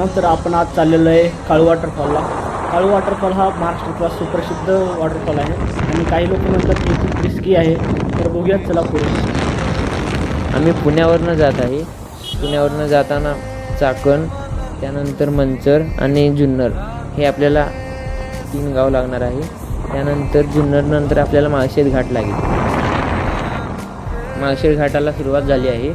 मित्रांनो, तर आपण आज चाललेलो आहे काळू वॉटरफॉलला. काळू वॉटरफॉल हा महाराष्ट्रातला सुप्रसिद्ध वॉटरफॉल आहे आणि काही लोक म्हणतात की खूप रिस्की आहे. तर बघूयात, चला पुढे. आम्ही पुण्यावरनं जात आहे. पुण्यावरनं जाताना चाकण, त्यानंतर मंचर आणि जुन्नर हे आपल्याला 3 गाव लागणार आहे. त्यानंतर जुन्नरनंतर आपल्याला माळशेज घाट लागेल. माळशेज घाटाला सुरुवात झाली आहे.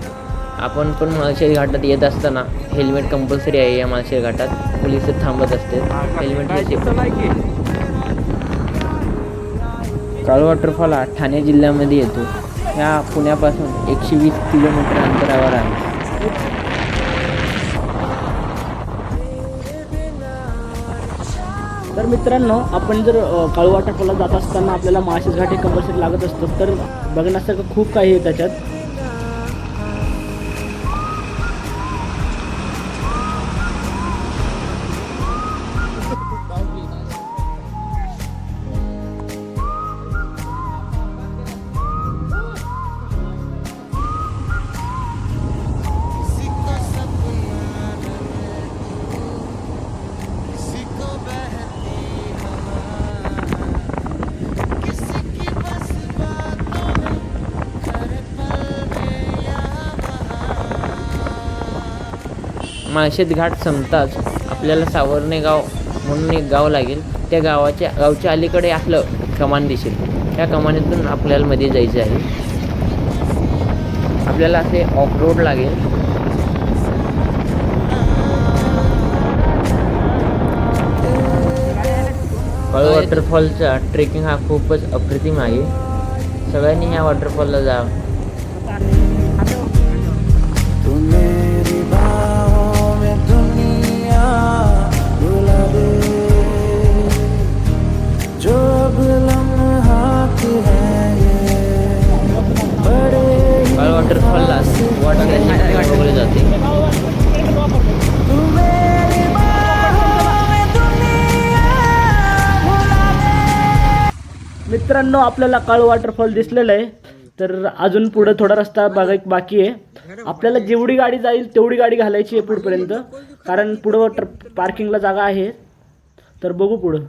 आपण पण माळशेज घाटात येत असताना हेल्मेट कंपल्सरी आहे. या माळशेज घाटात पोलिस थांबत असते. हेल्मेट हे काळू वॉटरफॉल हा ठाणे जिल्ह्यामध्ये येतो. ह्या पुण्यापासून 120 किलोमीटर अंतरावर आहे. तर मित्रांनो, आपण जर काळू वॉटरफॉलला जात असताना आपल्याला माळशेज घाट हे कंपल्सरी लागत असतं. तर बघण्यासारखं खूप काही आहे त्याच्यात. माळशेज घाट संपताच आपल्याला सावर्णे गाव म्हणून एक गाव लागेल. त्या गावच्या अलीकडे आपलं कमान दिसेल. त्या कमानीतून आपल्याला मध्ये जायचं आहे. आपल्याला असे ऑफ रोड लागेल. काळू वॉटरफॉलचा ट्रेकिंग हा खूपच अप्रतिम आहे. सगळ्यांनी ह्या वॉटरफॉलला जावं. काळू वॉटरफॉलला वॉटर वगैरे जाते. मित्रांनो, आपल्याला काळू वॉटरफॉल दिसलेलं आहे. तर अजून पुढं थोडा रस्ता बाकी आहे. आपल्याला जेवढी गाडी जाईल तेवढी गाडी घालायची आहे पुढपर्यंत, कारण पुढं पार्किंगला जागा आहे. तर बघू पुढं.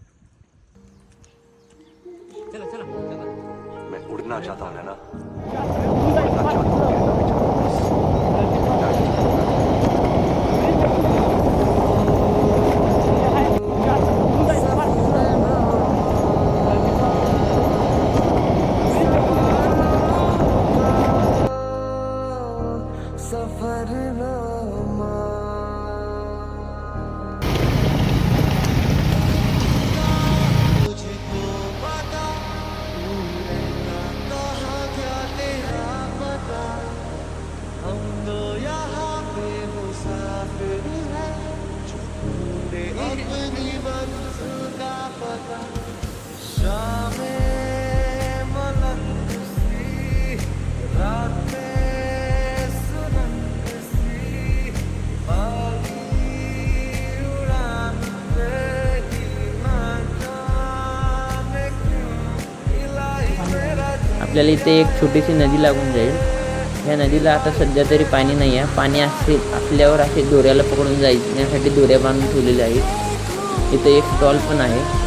मैं उड़ना चाहता हूं ना. आपल्याला इथे एक छोटीशी नदी लागून जाईल. ह्या नदीला आता सध्या तरी पाणी नाही आहे. पाणी असल्यावर असे दोऱ्याला पकडून जाण्यासाठी दोऱ्या बांधून ठेवलेल्या आहेत. इथे एक स्टॉल पण आहे.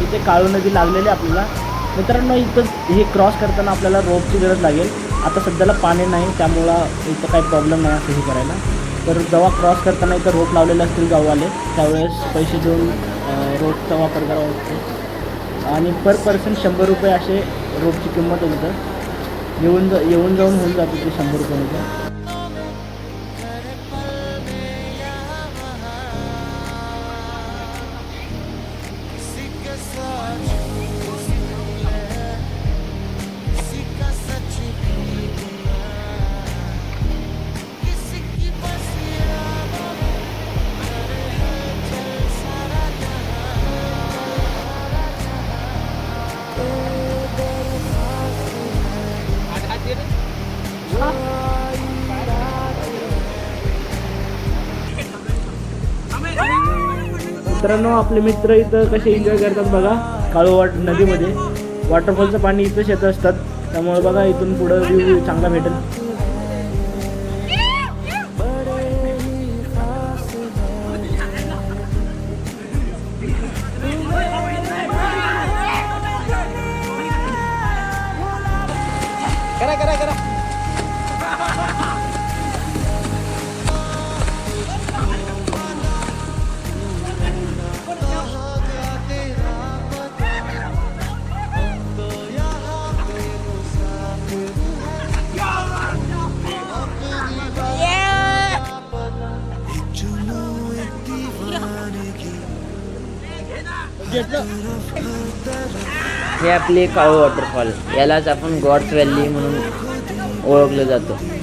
इथे काळू नदी लागलेली आपल्याला. मित्रांनो, इथं हे क्रॉस करताना आपल्याला रोपची गरज लागेल. आता सध्याला पाणी नाही, त्यामुळं इथं काही प्रॉब्लेम नाही असं हे करायला. तर जेव्हा क्रॉस करताना इथं रोप लावलेले असतील गाववाले, त्यावेळेस पैसे देऊन रोपचा वापर करावा लागतो. आणि पर पर्सन 100 रुपये असे रोपची किंमत आहे. तिथं येऊन जाऊन होऊन जाते ते 100 रुपयामध्ये. मित्रांनो आपले मित्र इथं कसे एन्जॉय करतात बघा काळूवाट नदीमध्ये. वॉटरफॉलचं पाणी इथंच येत असतात, त्यामुळे बघा इथून पुढं व्ह्यू चांगला भेटेल. हे आपले काळू वॉटरफॉल, यालाच आपण गॉड्स व्हॅली म्हणून ओळखलं जातं.